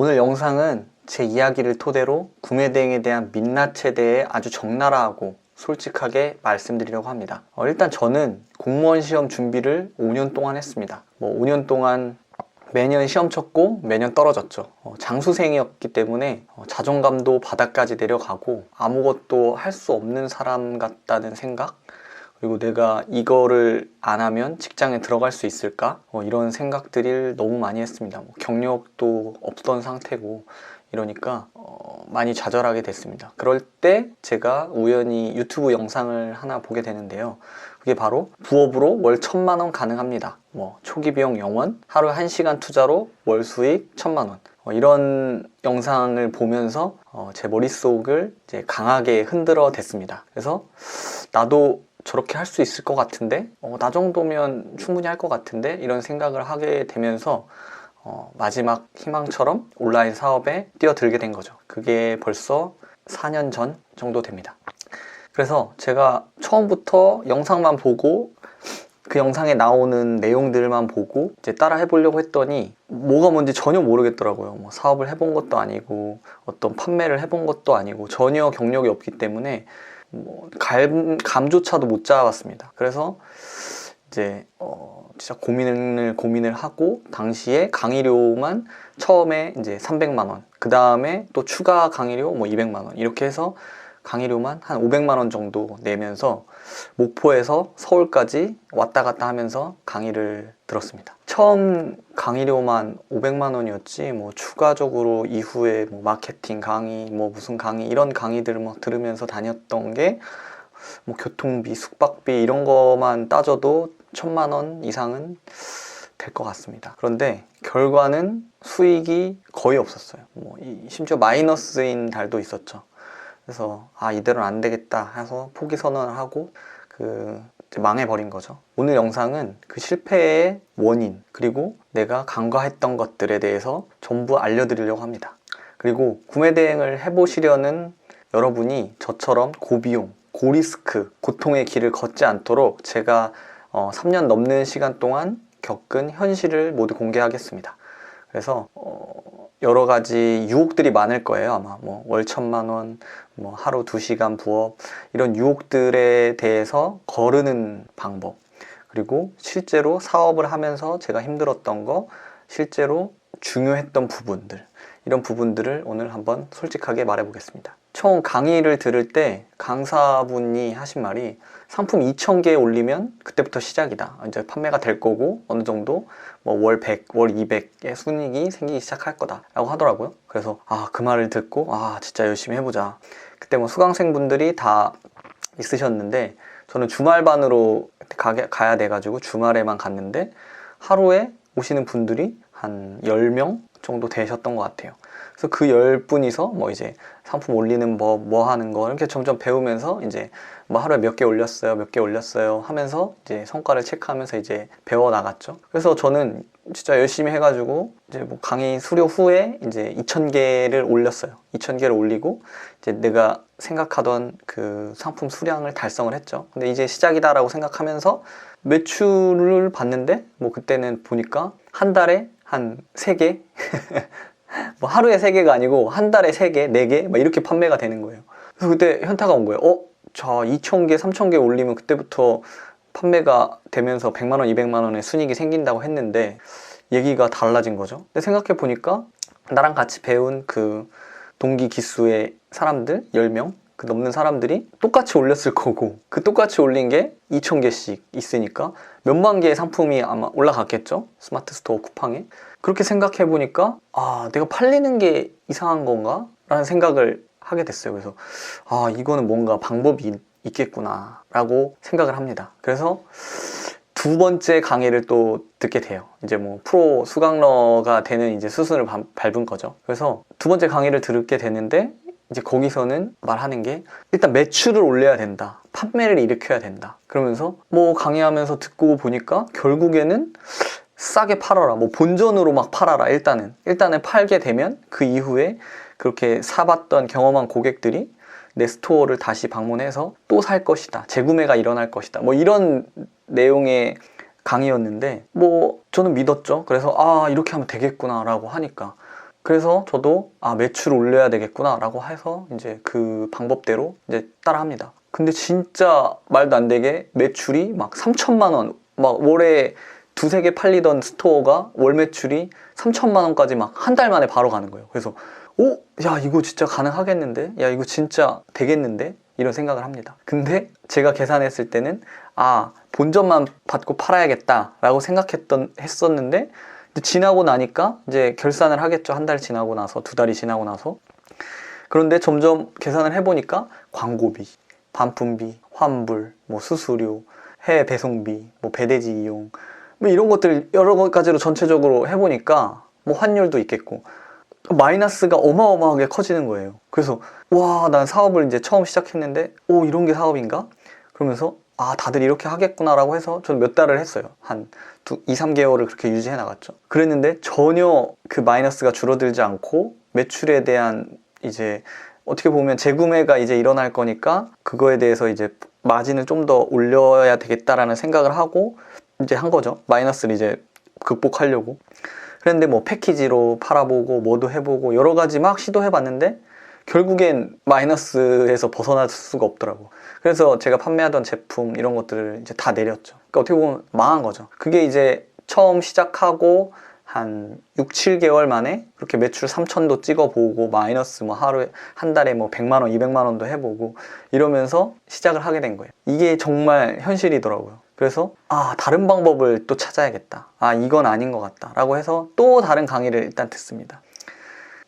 오늘 영상은 제 이야기를 토대로 구매 대행에 대한 민낯에 대해 아주 적나라하고 솔직하게 말씀드리려고 합니다. 일단 저는 공무원 시험 준비를 5년 동안 했습니다. 5년 동안 매년 시험 쳤고 매년 떨어졌죠. 장수생이었기 때문에 자존감도 바닥까지 내려가고 아무것도 할 수 없는 사람 같다는 생각, 그리고 내가 이거를 안 하면 직장에 들어갈 수 있을까? 이런 생각들을 너무 많이 했습니다. 경력도 없던 상태고 이러니까 많이 좌절하게 됐습니다. 그럴 때 제가 우연히 유튜브 영상을 하나 보게 되는데요. 그게 바로 부업으로 월 1,000만 원 가능합니다. 초기 비용 0원, 하루 1시간 투자로 월 수익 1,000만 원. 이런 영상을 보면서 제 머릿속을 이제 강하게 흔들어 댔습니다. 그래서 나도 저렇게 할 수 있을 것 같은데, 나 정도면 충분히 할 것 같은데, 이런 생각을 하게 되면서 마지막 희망처럼 온라인 사업에 뛰어들게 된 거죠. 그게 벌써 4년 전 정도 됩니다. 그래서 제가 처음부터 영상만 보고 그 영상에 나오는 내용들만 보고 이제 따라 해보려고 했더니 뭐가 뭔지 전혀 모르겠더라고요. 사업을 해본 것도 아니고 어떤 판매를 해본 것도 아니고 전혀 경력이 없기 때문에 감조차도 못 잡았습니다. 그래서 이제 진짜 고민을 하고 당시에 강의료만 처음에 이제 300만 원, 그 다음에 또 추가 강의료 200만 원 이렇게 해서 강의료만 한 500만 원 정도 내면서 목포에서 서울까지 왔다 갔다 하면서 강의를 들었습니다. 처음 강의료만 500만 원이었지 추가적으로 이후에 마케팅 강의 무슨 강의 이런 강의들을 들으면서 다녔던 게 교통비, 숙박비 이런 거만 따져도 1,000만 원 이상은 될 것 같습니다. 그런데 결과는 수익이 거의 없었어요. 심지어 마이너스인 달도 있었죠. 그래서 이대로는 안 되겠다 해서 포기 선언을 하고 이제 망해버린 거죠. 오늘 영상은 그 실패의 원인 그리고 내가 간과했던 것들에 대해서 전부 알려드리려고 합니다. 그리고 구매 대행을 해보시려는 여러분이 저처럼 고비용, 고리스크, 고통의 길을 걷지 않도록 제가 3년 넘는 시간 동안 겪은 현실을 모두 공개하겠습니다. 그래서 여러 가지 유혹들이 많을 거예요. 아마 월 1,000만 원, 하루 2시간 부업 이런 유혹들에 대해서 거르는 방법, 그리고 실제로 사업을 하면서 제가 힘들었던 거, 실제로 중요했던 부분들, 이런 부분들을 오늘 한번 솔직하게 말해 보겠습니다. 처음 강의를 들을 때 강사분이 하신 말이 상품 2,000개 올리면 그때부터 시작이다. 이제 판매가 될 거고 어느 정도 월 100, 월 200의 순이익이 생기기 시작할 거다 라고 하더라고요. 그래서 그 말을 듣고 진짜 열심히 해보자. 그때 수강생분들이 다 있으셨는데 저는 주말반으로 가야 돼가지고 주말에만 갔는데 하루에 오시는 분들이 한 10명 정도 되셨던 것 같아요. 그래서 그 10분이서 이제 상품 올리는 법, 하는 거 이렇게 점점 배우면서 이제 하루에 몇 개 올렸어요 하면서 이제 성과를 체크하면서 이제 배워 나갔죠. 그래서 저는 진짜 열심히 해가지고 이제 강의 수료 후에 이제 2,000개를 올렸어요. 2,000개를 올리고 이제 내가 생각하던 그 상품 수량을 달성을 했죠. 근데 이제 시작이다라고 생각하면서 매출을 봤는데 그때는 보니까 한 달에 한 3개 하루에 3개가 아니고 한 달에 3개, 4개 이렇게 판매가 되는 거예요. 그래서 그때 현타가 온 거예요. 자 2,000개, 3,000개 올리면 그때부터 판매가 되면서 100만 원, 200만 원의 순이익이 생긴다고 했는데 얘기가 달라진 거죠. 근데 생각해 보니까 나랑 같이 배운 그 동기 기수의 사람들 10명 그 넘는 사람들이 똑같이 올렸을 거고 그 똑같이 올린 게 2,000개씩 있으니까 몇만 개의 상품이 아마 올라갔겠죠? 스마트 스토어 쿠팡에. 그렇게 생각해 보니까 내가 팔리는 게 이상한 건가? 라는 생각을 하게 됐어요. 그래서 이거는 뭔가 방법이 있겠구나 라고 생각을 합니다. 그래서 두 번째 강의를 또 듣게 돼요. 이제 프로 수강러가 되는 이제 수순을 밟은 거죠. 그래서 두 번째 강의를 듣게 되는데 이제 거기서는 말하는 게 일단 매출을 올려야 된다. 판매를 일으켜야 된다. 그러면서 강의하면서 듣고 보니까 결국에는 싸게 팔아라. 본전으로 막 팔아라. 일단은 팔게 되면 그 이후에 그렇게 사봤던 경험한 고객들이 내 스토어를 다시 방문해서 또 살 것이다. 재구매가 일어날 것이다. 이런 내용의 강의였는데 저는 믿었죠. 그래서 이렇게 하면 되겠구나 라고 하니까 그래서 저도 매출 올려야 되겠구나 라고 해서 이제 그 방법대로 이제 따라 합니다. 근데 진짜 말도 안 되게 매출이 막 3천만 원, 막 월에 두세 개 팔리던 스토어가 월 매출이 3천만 원까지 막 한 달 만에 바로 가는 거예요. 그래서 야 이거 진짜 가능하겠는데? 야 이거 진짜 되겠는데? 이런 생각을 합니다. 근데 제가 계산했을 때는 본점만 받고 팔아야겠다 라고 했었는데 지나고 나니까 이제 결산을 하겠죠. 한 달 지나고 나서, 두 달이 지나고 나서. 그런데 점점 계산을 해보니까 광고비, 반품비, 환불, 뭐 수수료, 해외 배송비, 뭐 배대지 이용, 뭐 이런 것들 여러 가지로 전체적으로 해보니까 뭐 환율도 있겠고 마이너스가 어마어마하게 커지는 거예요. 그래서 난 사업을 이제 처음 시작했는데 이런 게 사업인가? 그러면서 다들 이렇게 하겠구나 라고 해서 저는 몇 달을 했어요. 한 2, 3개월을 그렇게 유지해 나갔죠. 그랬는데 전혀 그 마이너스가 줄어들지 않고 매출에 대한 이제 어떻게 보면 재구매가 이제 일어날 거니까 그거에 대해서 이제 마진을 좀 더 올려야 되겠다라는 생각을 하고 이제 한 거죠. 마이너스를 이제 극복하려고. 그런데 뭐 패키지로 팔아보고 뭐도 해보고 여러 가지 막 시도해봤는데 결국엔 마이너스에서 벗어날 수가 없더라고. 그래서 제가 판매하던 제품 이런 것들을 이제 다 내렸죠. 그러니까 어떻게 보면 망한 거죠. 그게 이제 처음 시작하고 한 6, 7개월 만에 그렇게 매출 3천도 찍어보고 마이너스 뭐 하루에 한 달에 뭐 100만 원, 200만 원도 해보고 이러면서 시작을 하게 된 거예요. 이게 정말 현실이더라고요. 그래서 다른 방법을 또 찾아야겠다. 이건 아닌 것 같다 라고 해서 또 다른 강의를 일단 듣습니다.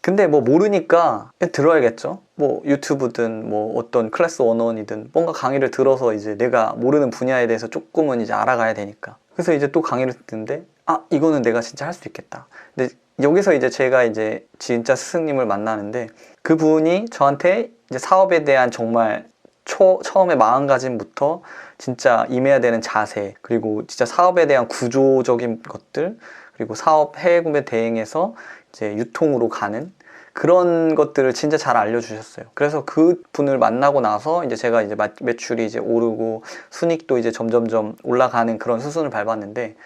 근데 뭐 모르니까 들어야겠죠. 뭐 유튜브든 뭐 어떤 클래스 101이든 뭔가 강의를 들어서 이제 내가 모르는 분야에 대해서 조금은 이제 알아가야 되니까. 그래서 이제 또 강의를 듣는데 이거는 내가 진짜 할 수 있겠다. 근데 여기서 이제 제가 이제 진짜 스승님을 만나는데 그분이 저한테 이제 사업에 대한 정말 처음에 마음가짐부터 진짜 임해야 되는 자세, 그리고 진짜 사업에 대한 구조적인 것들, 그리고 사업 해외 구매 대행에서 이제 유통으로 가는 그런 것들을 진짜 잘 알려주셨어요. 그래서 그 분을 만나고 나서 이제 제가 이제 매출이 이제 오르고 순익도 이제 점점점 올라가는 그런 수순을 밟았는데,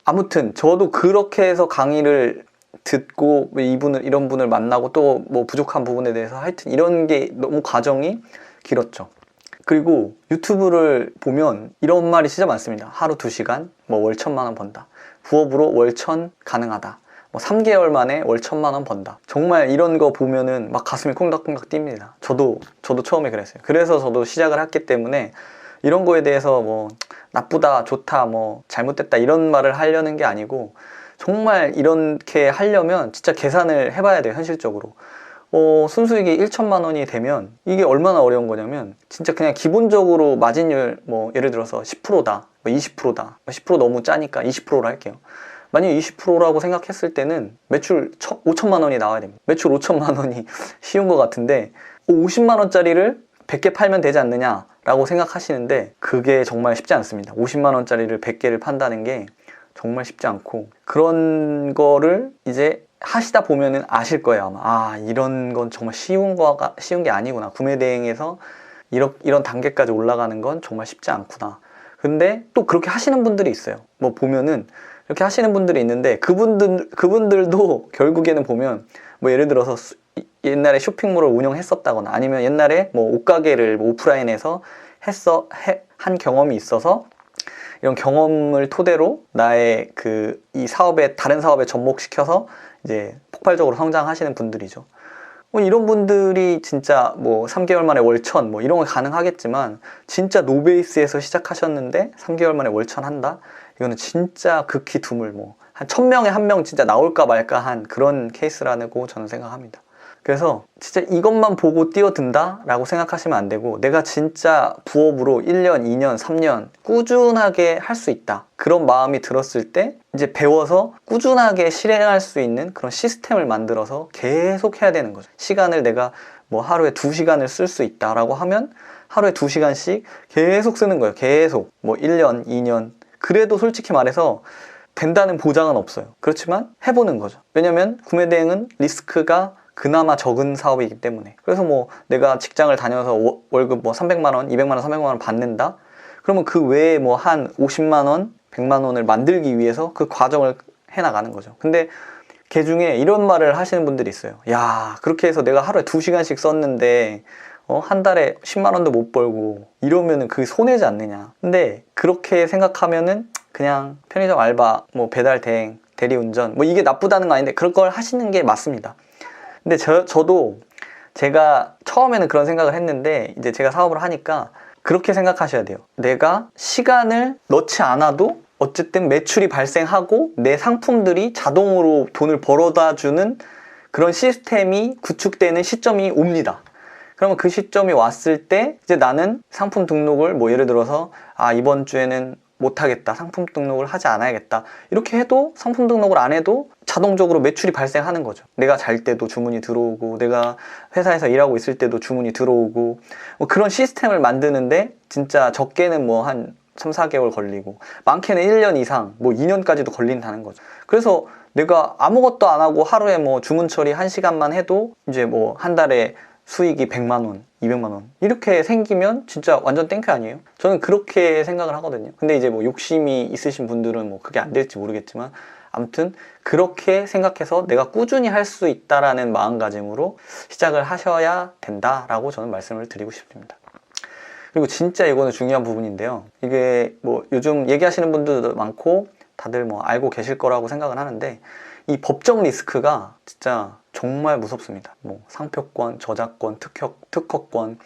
아무튼 저도 그렇게 해서 강의를 듣고 이런 분을 만나고 또 뭐 부족한 부분에 대해서 하여튼 이런 게 너무 과정이 길었죠. 그리고 유튜브를 보면 이런 말이 진짜 많습니다. 하루 2시간 뭐 월 1,000만 원 번다. 부업으로 월 1,000 가능하다. 뭐 3개월 만에 월 1,000만 원 번다. 정말 이런 거 보면은 막 가슴이 콩닥콩닥 뜁니다. 저도 처음에 그랬어요. 그래서 저도 시작을 했기 때문에 이런 거에 대해서 뭐 나쁘다, 좋다, 뭐 잘못됐다 이런 말을 하려는 게 아니고, 정말 이렇게 하려면 진짜 계산을 해봐야 돼요. 현실적으로. 순수익이 1,000만 원이 되면 이게 얼마나 어려운 거냐면, 진짜 그냥 기본적으로 마진율 뭐 예를 들어서 10%다, 뭐 20%다, 10% 너무 짜니까 20%로 할게요. 만약에 20%라고 생각했을 때는 매출 5천만 원이 나와야 됩니다. 매출 5천만 원이 쉬운 것 같은데 50만 원짜리를 100개 팔면 되지 않느냐 라고 생각하시는데, 그게 정말 쉽지 않습니다. 50만 원짜리를 100개를 판다는 게 정말 쉽지 않고, 그런 거를 이제 하시다 보면은 아실 거예요. 아마 이런 건 정말 쉬운 게 아니구나. 구매 대행에서 이런 단계까지 올라가는 건 정말 쉽지 않구나. 근데 또 그렇게 하시는 분들이 있어요. 뭐 보면은 이렇게 하시는 분들이 있는데 그분들도 결국에는 보면 뭐 예를 들어서 옛날에 쇼핑몰을 운영했었다거나, 아니면 옛날에 뭐 옷가게를 뭐 오프라인에서 한 경험이 있어서 이런 경험을 토대로 나의 이 다른 사업에 접목시켜서 이제 폭발적으로 성장하시는 분들이죠. 이런 분들이 진짜 뭐 3개월 만에 월 1,000 뭐 이런 거 가능하겠지만, 진짜 노베이스에서 시작하셨는데 3개월 만에 월 1,000 한다? 이거는 진짜 극히 드물, 뭐 한 1,000명에 1명 진짜 나올까 말까 한 그런 케이스라고 저는 생각합니다. 그래서 진짜 이것만 보고 뛰어든다 라고 생각하시면 안 되고, 내가 진짜 부업으로 1년, 2년, 3년 꾸준하게 할 수 있다, 그런 마음이 들었을 때 이제 배워서 꾸준하게 실행할 수 있는 그런 시스템을 만들어서 계속 해야 되는 거죠. 시간을 내가 뭐 하루에 2시간을 쓸 수 있다 라고 하면 하루에 2시간씩 계속 쓰는 거예요. 계속 뭐 1년, 2년. 그래도 솔직히 말해서 된다는 보장은 없어요. 그렇지만 해보는 거죠. 왜냐면 구매 대행은 리스크가 그나마 적은 사업이기 때문에. 그래서 뭐 내가 직장을 다녀서 월급 뭐 300만 원, 200만 원, 300만 원 받는다? 그러면 그 외에 뭐 한 50만 원, 100만 원을 만들기 위해서 그 과정을 해나가는 거죠. 근데 걔 중에 이런 말을 하시는 분들이 있어요. 야, 그렇게 해서 내가 하루에 2시간씩 썼는데 한 달에 10만 원도 못 벌고 이러면은 그게 손해지 않느냐. 근데 그렇게 생각하면은 그냥 편의점 알바, 뭐 배달 대행, 대리운전 뭐 이게 나쁘다는 거 아닌데 그런 걸 하시는 게 맞습니다. 근데 저도 제가 처음에는 그런 생각을 했는데 이제 제가 사업을 하니까 그렇게 생각하셔야 돼요. 내가 시간을 넣지 않아도 어쨌든 매출이 발생하고 내 상품들이 자동으로 돈을 벌어다 주는 그런 시스템이 구축되는 시점이 옵니다. 그러면 그 시점이 왔을 때 이제 나는 상품 등록을 뭐 예를 들어서 이번 주에는 못하겠다, 상품 등록을 하지 않아야겠다, 이렇게 해도 상품 등록을 안 해도 자동적으로 매출이 발생하는 거죠. 내가 잘 때도 주문이 들어오고 내가 회사에서 일하고 있을 때도 주문이 들어오고 뭐 그런 시스템을 만드는데 진짜 적게는 뭐 한 3, 4개월 걸리고 많게는 1년 이상 뭐 2년까지도 걸린다는 거죠. 그래서 내가 아무것도 안 하고 하루에 뭐 주문 처리 1시간만 해도 이제 뭐 한 달에 수익이 100만 원, 200만 원 이렇게 생기면 진짜 완전 땡큐 아니에요? 저는 그렇게 생각을 하거든요. 근데 이제 뭐 욕심이 있으신 분들은 뭐 그게 안 될지 모르겠지만 아무튼 그렇게 생각해서 내가 꾸준히 할 수 있다라는 마음가짐으로 시작을 하셔야 된다라고 저는 말씀을 드리고 싶습니다. 그리고 진짜 이거는 중요한 부분인데요. 이게 뭐 요즘 얘기하시는 분들도 많고 다들 뭐 알고 계실 거라고 생각은 하는데 이 법적 리스크가 진짜 정말 무섭습니다. 뭐 상표권, 저작권, 특허권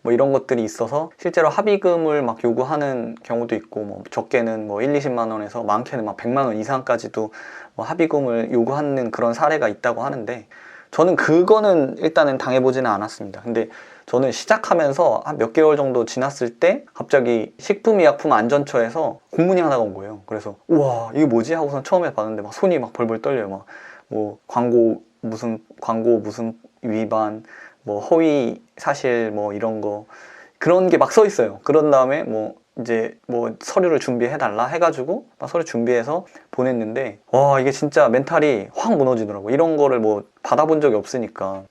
뭐 이런 것들이 있어서 실제로 합의금을 막 요구하는 경우도 있고 뭐 적게는 뭐 1, 20만 원에서 많게는 막 100만 원 이상까지도 뭐 합의금을 요구하는 그런 사례가 있다고 하는데 저는 그거는 일단은 당해보지는 않았습니다. 근데 저는 시작하면서 한 몇 개월 정도 지났을 때 갑자기 식품의약품안전처에서 공문이 하나가 온 거예요. 그래서 우와 이게 뭐지? 하고선 처음에 봤는데 막 손이 막 벌벌 떨려요. 막 뭐 광고 무슨 위반, 뭐 허위 사실 뭐 이런 거 그런 게 막 써 있어요. 그런 다음에 뭐 이제 뭐 서류를 준비해 달라 해가지고 막 서류 준비해서 보냈는데 와 이게 진짜 멘탈이 확 무너지더라고. 이런 거를 뭐 받아본 적이 없으니까.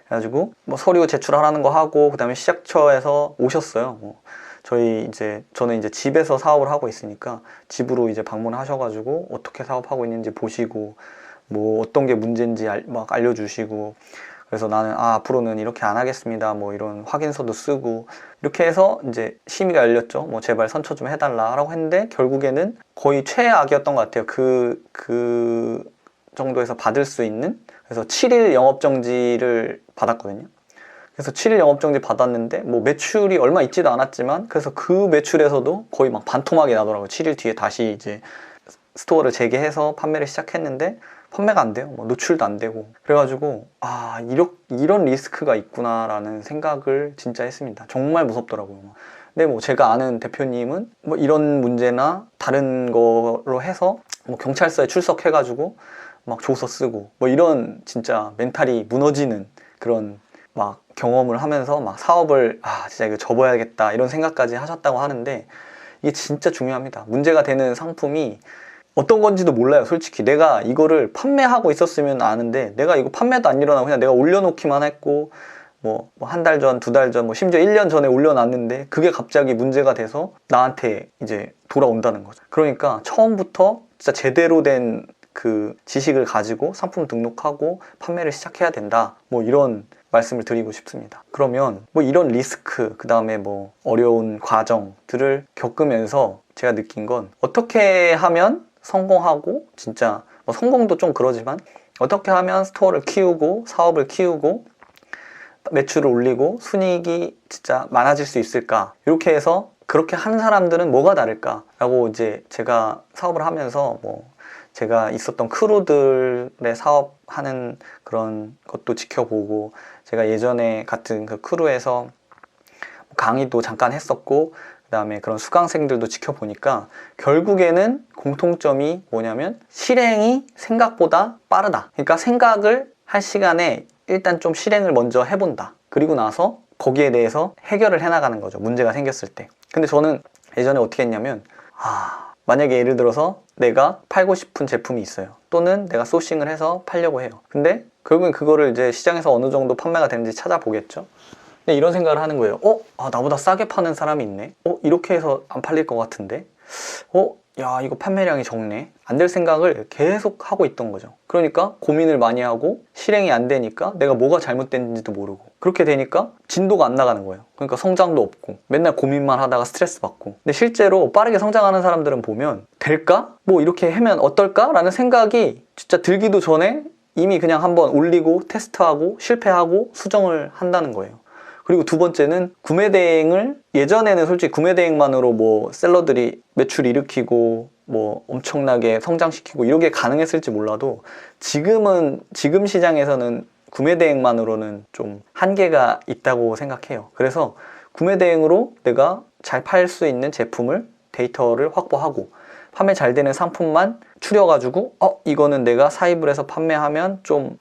그래가지고 뭐 서류 제출하라는 거 하고 그다음에 시작처에서 오셨어요. 뭐 저는 이제 집에서 사업을 하고 있으니까 집으로 이제 방문하셔가지고 어떻게 사업하고 있는지 보시고 뭐 어떤 게 문제인지 막 알려주시고 그래서 나는 앞으로는 이렇게 안 하겠습니다 뭐 이런 확인서도 쓰고 이렇게 해서 이제 심의가 열렸죠. 뭐 제발 선처 좀 해달라라고 했는데 결국에는 거의 최악이었던 것 같아요. 그 정도에서 받을 수 있는. 그래서 7일 영업정지를 받았거든요. 그래서 7일 영업정지 받았는데 뭐 매출이 얼마 있지도 않았지만 그래서 그 매출에서도 거의 막 반토막이 나더라고요. 7일 뒤에 다시 이제 스토어를 재개해서 판매를 시작했는데 판매가 안 돼요. 뭐 노출도 안 되고. 그래가지고 이런 리스크가 있구나라는 생각을 진짜 했습니다. 정말 무섭더라고요. 근데 뭐 제가 아는 대표님은 뭐 이런 문제나 다른 거로 해서 뭐 경찰서에 출석해가지고 막 조서 쓰고 뭐 이런 진짜 멘탈이 무너지는 그런 막 경험을 하면서 막 사업을 진짜 이거 접어야겠다 이런 생각까지 하셨다고 하는데 이게 진짜 중요합니다. 문제가 되는 상품이 어떤 건지도 몰라요. 솔직히 내가 이거를 판매하고 있었으면 아는데 내가 이거 판매도 안 일어나고 그냥 내가 올려놓기만 했고 뭐 한 달 전, 2달 전, 뭐 심지어 1년 전에 올려놨는데 그게 갑자기 문제가 돼서 나한테 이제 돌아온다는 거죠. 그러니까 처음부터 진짜 제대로 된 그 지식을 가지고 상품 등록하고 판매를 시작해야 된다. 뭐 이런 말씀을 드리고 싶습니다. 그러면 뭐 이런 리스크, 그 다음에 뭐 어려운 과정들을 겪으면서 제가 느낀 건 어떻게 하면 성공하고 진짜 뭐 성공도 좀 그러지만 어떻게 하면 스토어를 키우고 사업을 키우고 매출을 올리고 순이익이 진짜 많아질 수 있을까? 이렇게 해서 그렇게 하는 사람들은 뭐가 다를까? 라고 이제 제가 사업을 하면서 뭐 제가 있었던 크루들의 사업하는 그런 것도 지켜보고 제가 예전에 같은 그 크루에서 강의도 잠깐 했었고 그 다음에 그런 수강생들도 지켜보니까 결국에는 공통점이 뭐냐면 실행이 생각보다 빠르다. 그러니까 생각을 할 시간에 일단 좀 실행을 먼저 해본다. 그리고 나서 거기에 대해서 해결을 해나가는 거죠. 문제가 생겼을 때. 근데 저는 예전에 어떻게 했냐면 만약에 예를 들어서 내가 팔고 싶은 제품이 있어요. 또는 내가 소싱을 해서 팔려고 해요. 근데 결국엔 그거를 이제 시장에서 어느 정도 판매가 되는지 찾아보겠죠. 근데 이런 생각을 하는 거예요. 나보다 싸게 파는 사람이 있네. 이렇게 해서 안 팔릴 것 같은데. 야, 이거 판매량이 적네. 안 될 생각을 계속 하고 있던 거죠. 그러니까 고민을 많이 하고 실행이 안 되니까 내가 뭐가 잘못됐는지도 모르고, 그렇게 되니까 진도가 안 나가는 거예요. 그러니까 성장도 없고 맨날 고민만 하다가 스트레스 받고. 근데 실제로 빠르게 성장하는 사람들은 보면 될까? 뭐 이렇게 하면 어떨까? 라는 생각이 진짜 들기도 전에 이미 그냥 한번 올리고 테스트하고 실패하고 수정을 한다는 거예요. 그리고 두 번째는 구매 대행을, 예전에는 솔직히 구매 대행만으로 뭐 셀러들이 매출 일으키고 뭐 엄청나게 성장시키고 이렇게 가능했을지 몰라도 지금 시장에서는 구매 대행만으로는 좀 한계가 있다고 생각해요. 그래서 구매 대행으로 내가 잘 팔 수 있는 제품을, 데이터를 확보하고 판매 잘 되는 상품만 추려가지고 이거는 내가 사입을 해서 판매하면 좀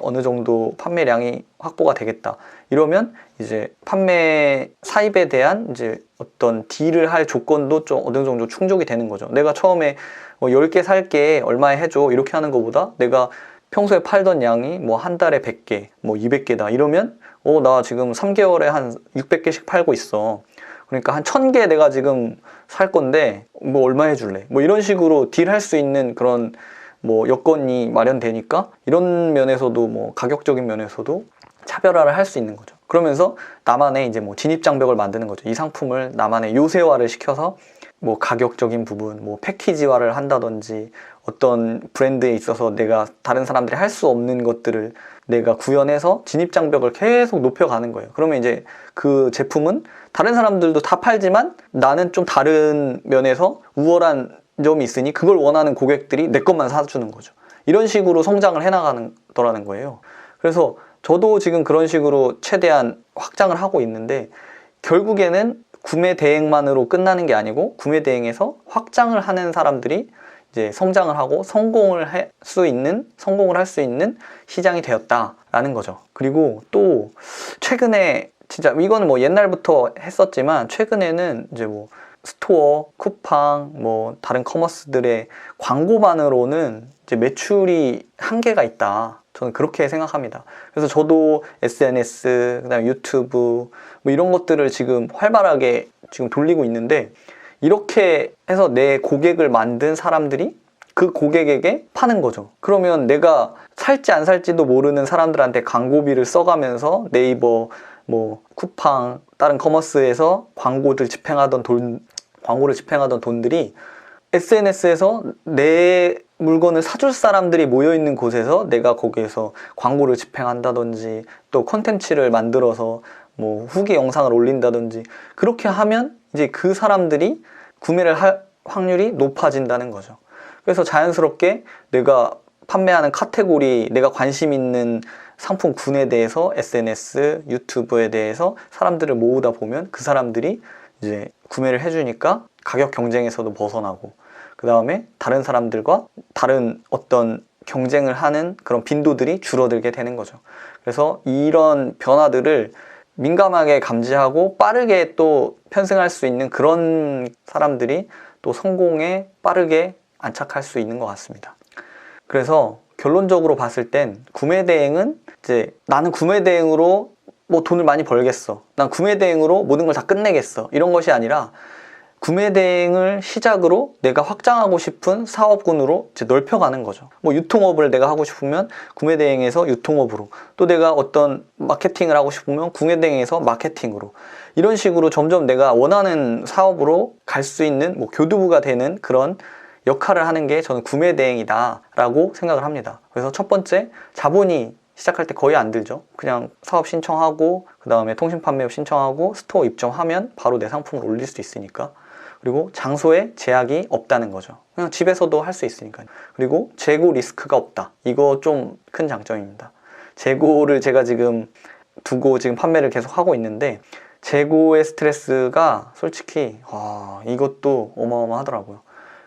어느 정도 판매량이 확보가 되겠다. 이러면 이제 판매 사입에 대한 이제 어떤 딜을 할 조건도 좀 어느 정도 충족이 되는 거죠. 내가 처음에 10개 살게 얼마에 해줘 이렇게 하는 것보다 내가 평소에 팔던 양이 뭐 한 달에 100개, 뭐 200개다 이러면 나 지금 3개월에 한 600개씩 팔고 있어. 그러니까 한 1000개 내가 지금 살 건데 뭐 얼마 해줄래? 뭐 이런 식으로 딜할 수 있는 그런 뭐 여건이 마련되니까 이런 면에서도 뭐 가격적인 면에서도 차별화를 할 수 있는 거죠. 그러면서 나만의 이제 뭐 진입장벽을 만드는 거죠. 이 상품을 나만의 요새화를 시켜서 뭐 가격적인 부분, 뭐 패키지화를 한다든지 어떤 브랜드에 있어서 내가 다른 사람들이 할 수 없는 것들을 내가 구현해서 진입장벽을 계속 높여가는 거예요. 그러면 이제 그 제품은 다른 사람들도 다 팔지만 나는 좀 다른 면에서 우월한 점이 있으니 그걸 원하는 고객들이 내 것만 사주는 거죠. 이런 식으로 성장을 해나가는 거라는 거예요. 그래서 저도 지금 그런 식으로 최대한 확장을 하고 있는데, 결국에는 구매 대행만으로 끝나는 게 아니고 구매 대행에서 확장을 하는 사람들이 이제 성장을 하고 성공을 할 수 있는 시장이 되었다라는 거죠. 그리고 또 최근에 진짜 이거는 뭐 옛날부터 했었지만 최근에는 이제 뭐 스토어, 쿠팡, 뭐 다른 커머스들의 광고만으로는 이제 매출이 한계가 있다. 저는 그렇게 생각합니다. 그래서 저도 SNS, 그다음에 유튜브 뭐 이런 것들을 지금 활발하게 지금 돌리고 있는데, 이렇게 해서 내 고객을 만든 사람들이 그 고객에게 파는 거죠. 그러면 내가 살지 안 살지도 모르는 사람들한테 광고비를 써가면서 네이버, 뭐 쿠팡, 다른 커머스에서 광고를 집행하던 돈들이 SNS에서 내 물건을 사줄 사람들이 모여있는 곳에서 내가 거기에서 광고를 집행한다든지 또 콘텐츠를 만들어서 뭐 후기 영상을 올린다든지, 그렇게 하면 이제 그 사람들이 구매를 할 확률이 높아진다는 거죠. 그래서 자연스럽게 내가 판매하는 카테고리, 내가 관심 있는 상품군에 대해서 SNS, 유튜브에 대해서 사람들을 모으다 보면 그 사람들이 이제 구매를 해주니까 가격 경쟁에서도 벗어나고, 그 다음에 다른 사람들과 다른 어떤 경쟁을 하는 그런 빈도들이 줄어들게 되는 거죠. 그래서 이런 변화들을 민감하게 감지하고 빠르게 또 편승할 수 있는 그런 사람들이 또 성공에 빠르게 안착할 수 있는 것 같습니다. 그래서 결론적으로 봤을 땐 구매 대행은 이제 나는 구매 대행으로 뭐 돈을 많이 벌겠어, 난 구매 대행으로 모든 걸 다 끝내겠어, 이런 것이 아니라 구매 대행을 시작으로 내가 확장하고 싶은 사업군으로 이제 넓혀가는 거죠. 뭐 유통업을 내가 하고 싶으면 구매 대행에서 유통업으로, 또 내가 어떤 마케팅을 하고 싶으면 구매 대행에서 마케팅으로, 이런 식으로 점점 내가 원하는 사업으로 갈 수 있는 뭐 교두부가 되는 그런 역할을 하는 게 저는 구매 대행이다 라고 생각을 합니다. 그래서 첫 번째, 자본이 시작할 때 거의 안 들죠. 그냥 사업 신청하고 그 다음에 통신 판매업 신청하고 스토어 입점하면 바로 내 상품을 올릴 수 있으니까. 그리고 장소에 제약이 없다는 거죠. 그냥 집에서도 할 수 있으니까요. 그리고 재고 리스크가 없다. 이거 좀 큰 장점입니다. 재고를 제가 지금 두고 지금 판매를 계속 하고 있는데, 재고의 스트레스가 솔직히 이것도 어마어마하더라고요.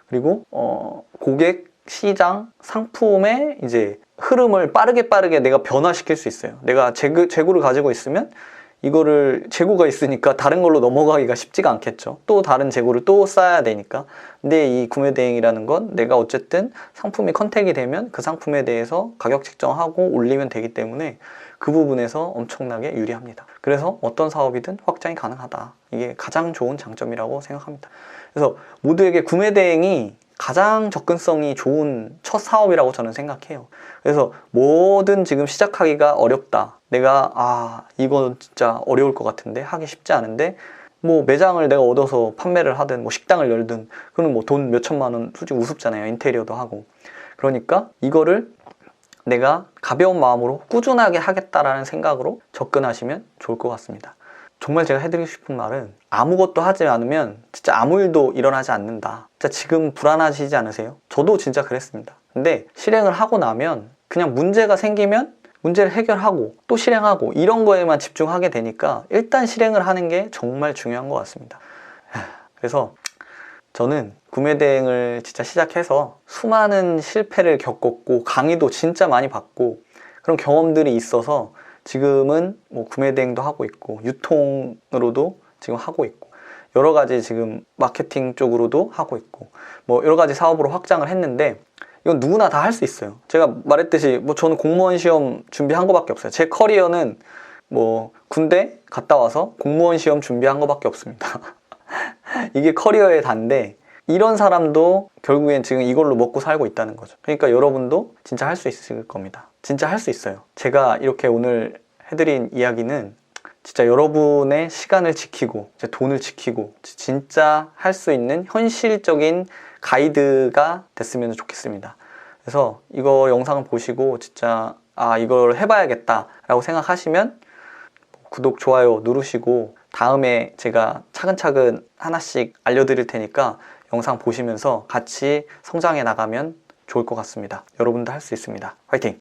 그리고 고객, 시장, 상품의 이제 흐름을 빠르게 내가 변화시킬 수 있어요. 내가 재고를 가지고 있으면 이거를 재고가 있으니까 다른 걸로 넘어가기가 쉽지가 않겠죠. 또 다른 재고를 또 쌓아야 되니까. 근데 이 구매 대행이라는 건 내가 어쨌든 상품이 컨택이 되면 그 상품에 대해서 가격 책정하고 올리면 되기 때문에 그 부분에서 엄청나게 유리합니다. 그래서 어떤 사업이든 확장이 가능하다. 이게 가장 좋은 장점이라고 생각합니다. 그래서 모두에게 구매 대행이 가장 접근성이 좋은 첫 사업이라고 저는 생각해요. 그래서 뭐든 지금 시작하기가 어렵다. 내가 이건 진짜 어려울 것 같은데 하기 쉽지 않은데 뭐 매장을 내가 얻어서 판매를 하든 뭐 식당을 열든 그러면 뭐 돈 몇 천만 원 솔직히 우습잖아요. 인테리어도 하고. 그러니까 이거를 내가 가벼운 마음으로 꾸준하게 하겠다라는 생각으로 접근하시면 좋을 것 같습니다. 정말 제가 해드리고 싶은 말은 아무것도 하지 않으면 진짜 아무 일도 일어나지 않는다. 진짜 지금 불안하시지 않으세요? 저도 진짜 그랬습니다. 근데 실행을 하고 나면 그냥 문제가 생기면 문제를 해결하고 또 실행하고 이런 거에만 집중하게 되니까 일단 실행을 하는 게 정말 중요한 것 같습니다. 그래서 저는 구매 대행을 진짜 시작해서 수많은 실패를 겪었고 강의도 진짜 많이 받고 그런 경험들이 있어서 지금은 뭐 구매 대행도 하고 있고 유통으로도 지금 하고 있고 여러 가지 지금 마케팅 쪽으로도 하고 있고 뭐 여러 가지 사업으로 확장을 했는데 이건 누구나 다 할 수 있어요. 제가 말했듯이 뭐 저는 공무원 시험 준비한 거밖에 없어요. 제 커리어는 뭐 군대 갔다 와서 공무원 시험 준비한 거밖에 없습니다. 이게 커리어의 단데 이런 사람도 결국엔 지금 이걸로 먹고 살고 있다는 거죠. 그러니까 여러분도 진짜 할 수 있을 겁니다. 진짜 할 수 있어요. 제가 이렇게 오늘 해드린 이야기는 진짜 여러분의 시간을 지키고 돈을 지키고 진짜 할 수 있는 현실적인 가이드가 됐으면 좋겠습니다. 그래서 이거 영상을 보시고 진짜 이걸 해봐야겠다 라고 생각하시면 구독, 좋아요 누르시고 다음에 제가 차근차근 하나씩 알려드릴 테니까 영상 보시면서 같이 성장해 나가면 좋을 것 같습니다. 여러분도 할 수 있습니다. 화이팅!